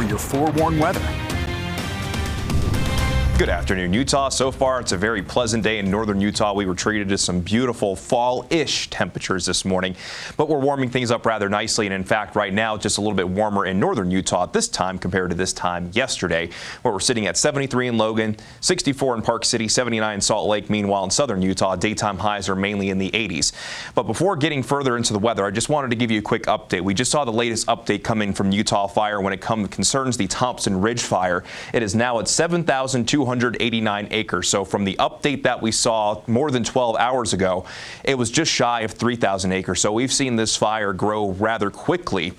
your forewarned weather. Good afternoon, Utah. So far, it's a very pleasant day in northern Utah. We were treated to some beautiful fall-ish temperatures this morning, but we're warming things up rather nicely. And in fact, right now, just a little bit warmer in northern Utah at this time compared to this time yesterday, where we're sitting at 73 in Logan, 64 in Park City, 79 in Salt Lake. Meanwhile, in southern Utah, daytime highs are mainly in the 80s. But before getting further into the weather, I just wanted to give you a quick update. We just saw the latest update coming from Utah Fire when it concerns the Thompson Ridge fire. It is now at 7,289 acres. So from the update that we saw more than 12 hours ago, it was just shy of 3,000 acres. So we've seen this fire grow rather quickly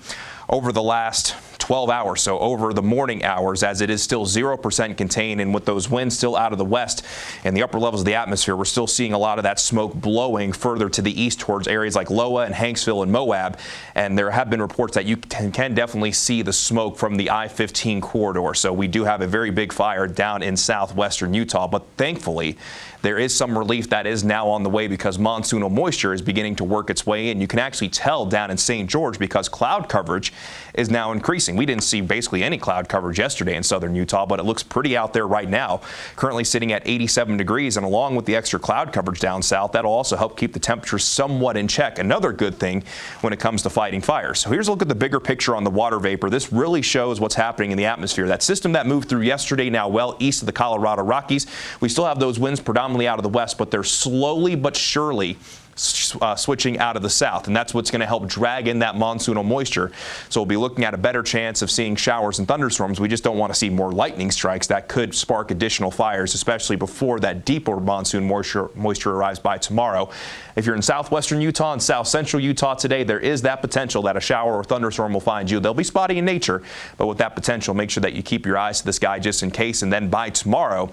over the last 12 hours, so over the morning hours, as it is still 0% contained, and with those winds still out of the west and the upper levels of the atmosphere, we're still seeing a lot of that smoke blowing further to the east towards areas like Loa and Hanksville and Moab, and there have been reports that you can definitely see the smoke from the I-15 corridor. So we do have a very big fire down in southwestern Utah, but thankfully there is some relief that is now on the way because monsoonal moisture is beginning to work its way in. You can actually tell down in St. George because cloud coverage is now increasing. We didn't see basically any cloud coverage yesterday in southern Utah, but it looks pretty out there right now, currently sitting at 87 degrees. And along with the extra cloud coverage down south, that'll also help keep the temperatures somewhat in check. Another good thing when it comes to fighting fires. So here's a look at the bigger picture on the water vapor. This really shows what's happening in the atmosphere. That system that moved through yesterday now well east of the Colorado Rockies. We still have those winds predominantly out of the west, but they're slowly but surely switching out of the south, and that's what's going to help drag in that monsoonal moisture. So we'll be looking at a better chance of seeing showers and thunderstorms. We just don't want to see more lightning strikes that could spark additional fires, especially before that deeper monsoon moisture arrives by tomorrow. If you're in southwestern Utah and south central Utah today, there is that potential that a shower or thunderstorm will find you. They'll be spotty in nature, but with that potential, make sure that you keep your eyes to the sky just in case. And then by tomorrow,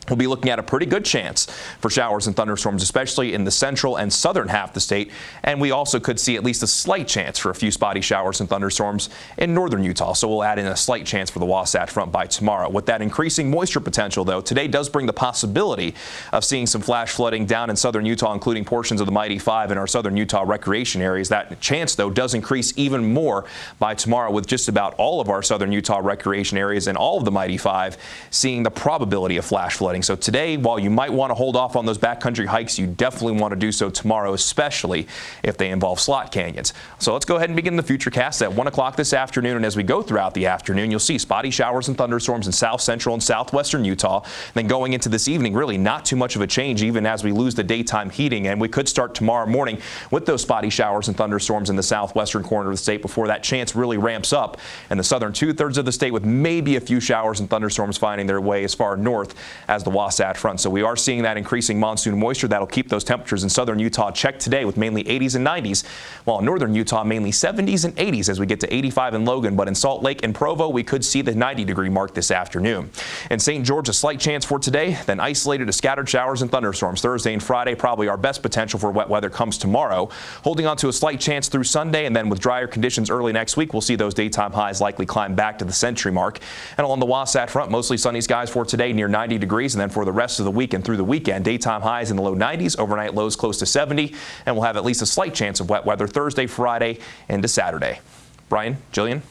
we'll be looking at a pretty good chance for showers and thunderstorms, especially in the central and southern half of the state. And we also could see at least a slight chance for a few spotty showers and thunderstorms in northern Utah. So we'll add in a slight chance for the Wasatch Front by tomorrow. With that increasing moisture potential, though, today does bring the possibility of seeing some flash flooding down in southern Utah, including portions of the Mighty Five and our southern Utah recreation areas. That chance, though, does increase even more by tomorrow, with just about all of our southern Utah recreation areas and all of the Mighty Five seeing the probability of flash flooding. So today, while you might want to hold off on those backcountry hikes, you definitely want to do so tomorrow, especially if they involve slot canyons. So let's go ahead and begin the futurecast at 1 o'clock this afternoon. And as we go throughout the afternoon, you'll see spotty showers and thunderstorms in south central and southwestern Utah. Then going into this evening, really not too much of a change, even as we lose the daytime heating. And we could start tomorrow morning with those spotty showers and thunderstorms in the southwestern corner of the state before that chance really ramps up in the southern 2/3 of the state, with maybe a few showers and thunderstorms finding their way as far north as the Wasatch Front. So we are seeing that increasing monsoon moisture that'll keep those temperatures in southern Utah checked today, with mainly 80s and 90s, while in northern Utah mainly 70s and 80s as we get to 85 in Logan. But in Salt Lake and Provo, we could see the 90-degree mark this afternoon. In St. George, a slight chance for today, then isolated to scattered showers and thunderstorms Thursday and Friday. Probably our best potential for wet weather comes tomorrow, holding on to a slight chance through Sunday, and then with drier conditions early next week, we'll see those daytime highs likely climb back to the century mark. And along the Wasatch Front, mostly sunny skies for today, near 90 degrees, and then for the rest of the week and through the weekend, daytime highs in the low 90s, overnight lows close to 70, and we'll have at least a slight chance of wet weather Thursday, Friday, into Saturday. Brian, Jillian.